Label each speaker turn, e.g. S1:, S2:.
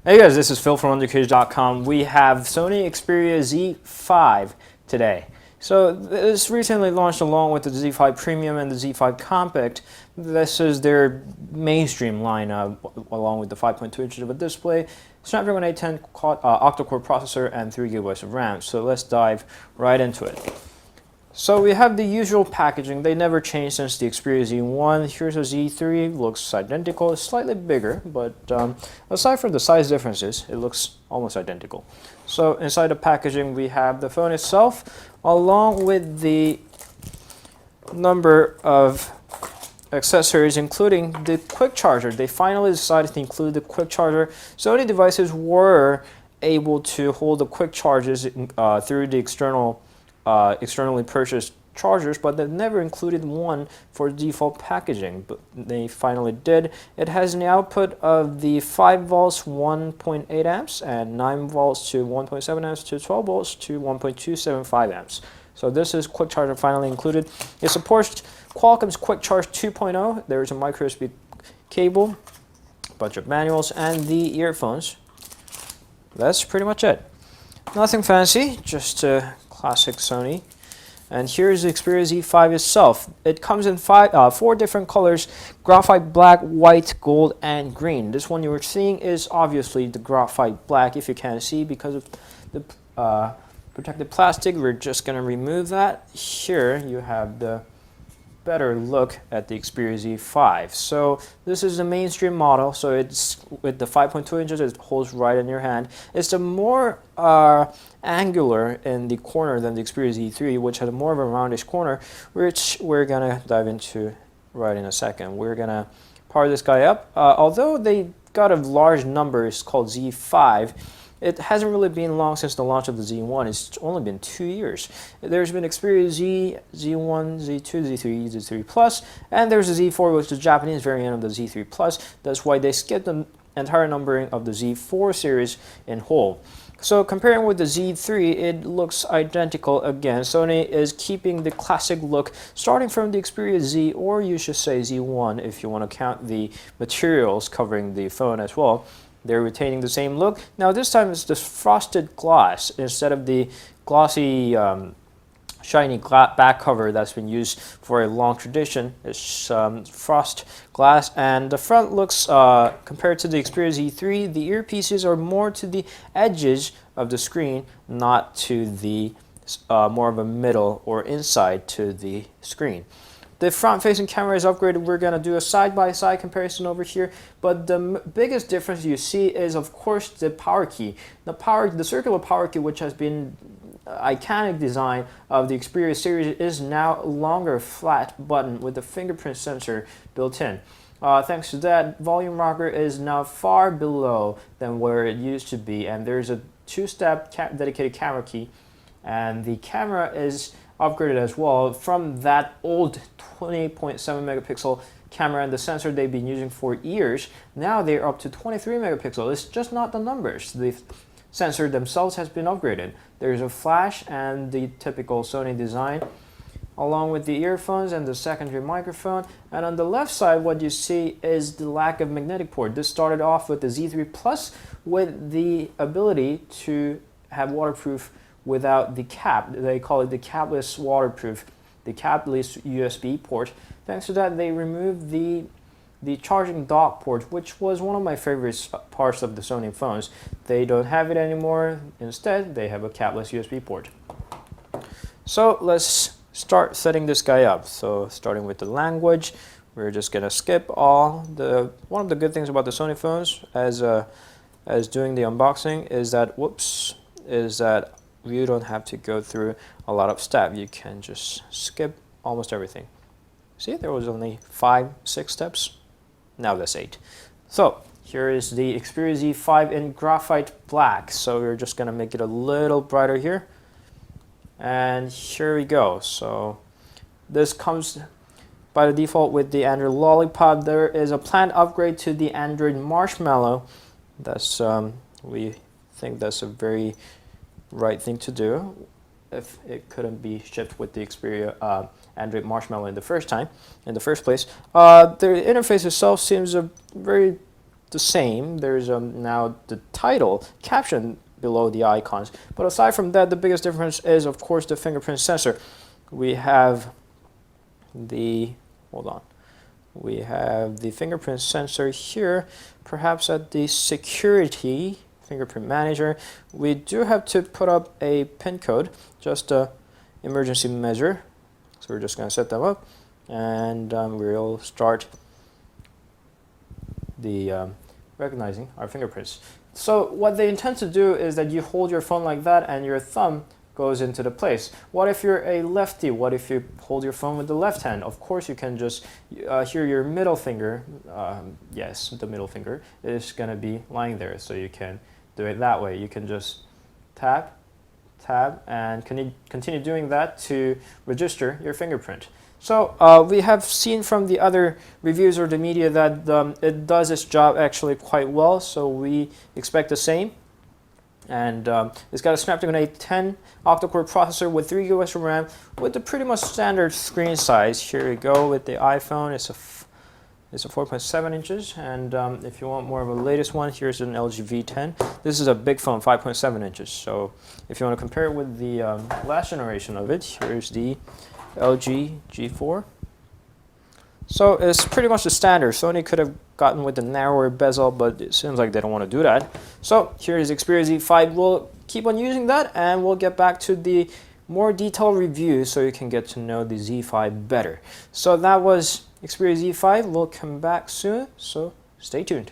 S1: Hey guys, this is Phil from undercage.com. We have Sony Xperia Z5 today. So this recently launched along with the Z5 Premium and the Z5 Compact. This is their mainstream line along with the 5.2 inches of a display, Snapdragon 810 octa-core processor, and 3 GB of RAM. So let's dive right into it. So we have the usual packaging. They never changed since the Xperia Z1. Here's a Z3, looks identical, it's slightly bigger, but aside from the size differences, it looks almost identical. So inside the packaging we have the phone itself, along with the number of accessories, including the quick charger. They finally decided to include the quick charger. Sony devices were able to hold the quick charges through the externally purchased chargers, but they never included one for default packaging, but they finally did. It has an output of the 5 volts 1.8 amps and 9 volts to 1.7 amps to 12 volts to 1.275 amps. So this is quick charger finally included. It supports Qualcomm's Quick Charge 2.0. There is a micro USB cable, a bunch of manuals, and the earphones. That's pretty much it. Nothing fancy, just classic Sony. And here's the Xperia Z5 itself. It comes in four different colors: graphite black, white, gold, and green. This one you were seeing is obviously the graphite black, if you can't see because of the protective plastic. We're just going to remove that. Here you have the better look at the Xperia Z5. So this is the mainstream model, so it's with the 5.2 inches, it holds right in your hand. It's the more angular in the corner than the Xperia Z3, which has more of a roundish corner, which we're gonna dive into right in a second. We're gonna power this guy up. Although they got a large number, it's called Z5. It hasn't really been long since the launch of the Z1. It's only been 2 years. There's been Xperia Z, Z1, Z2, Z3, Z3 Plus, and there's a Z4, which is the Japanese variant of the Z3 Plus. That's why they skipped the entire numbering of the Z4 series in whole. So comparing with the Z3, it looks identical again. Sony is keeping the classic look, starting from the Xperia Z, or you should say Z1 if you want to count the materials covering the phone as well. They're retaining the same look. Now this time it's this frosted glass instead of the glossy shiny back cover that's been used for a long tradition. It's frost glass, and the front looks, compared to the Xperia Z3, the earpieces are more to the edges of the screen, not to the more of a middle or inside to the screen. The front-facing camera is upgraded. We're going to do a side-by-side comparison over here, but the biggest difference you see is, of course, the power key. The circular power key, which has been iconic design of the Xperia series, is now a longer flat button with a fingerprint sensor built in. Thanks to that, volume rocker is now far below than where it used to be, and there's a two-step dedicated camera key, and the camera is upgraded as well from that old 28.7 megapixel camera and the sensor they've been using for years. Now they're up to 23 megapixel. It's just not the numbers. The sensor themselves has been upgraded. There's a flash and the typical Sony design, along with the earphones and the secondary microphone. And on the left side, what you see is the lack of magnetic port. This started off with the Z3 Plus with the ability to have waterproof without the cap. They call it the capless waterproof, the capless USB port. Thanks to that, they removed the charging dock port, which was one of my favorite parts of the Sony phones. They don't have it anymore. Instead, they have a capless USB port. So let's start setting this guy up. So starting with the language, we're just gonna skip all the. One of the good things about the Sony phones, as doing the unboxing, is that you don't have to go through a lot of steps. You can just skip almost everything. See, there was only 5-6 steps. Now that's 8. So here is the Xperia Z5 in graphite black. So we're just gonna make it a little brighter here. And here we go. So this comes by the default with the Android Lollipop. There is a planned upgrade to the Android Marshmallow. That's we think that's a very right thing to do if it couldn't be shipped with the Xperia Android Marshmallow in the first place. The interface itself seems very the same. There's now the title caption below the icons. But aside from that, the biggest difference is, of course, the fingerprint sensor. We have the, hold on, we have the fingerprint sensor here, perhaps at the security fingerprint manager. We do have to put up a PIN code, just a emergency measure. So we're just going to set them up, and we'll start the recognizing our fingerprints. So what they intend to do is that you hold your phone like that and your thumb goes into the place. What if you're a lefty? What if you hold your phone with the left hand? Of course you can just, here your middle finger, yes, the middle finger is going to be lying there, so you can do it that way. You can just tap, tap, and continue doing that to register your fingerprint. So we have seen from the other reviews or the media that it does its job actually quite well, so we expect the same. And it's got a Snapdragon 810 octa-core processor with 3 GB of RAM with a pretty much standard screen size. Here we go with the iPhone. It's a 4.7 inches, and if you want more of a latest one, here's an LG V10. This is a big phone, 5.7 inches. So if you want to compare it with the last generation of it, here's the LG G4. So it's pretty much the standard. Sony could have gotten with the narrower bezel, but it seems like they don't want to do that. So here is Xperia Z5. We'll keep on using that, and we'll get back to the more detailed review so you can get to know the Z5 better. So that was Xperia Z5. We'll come back soon, so stay tuned.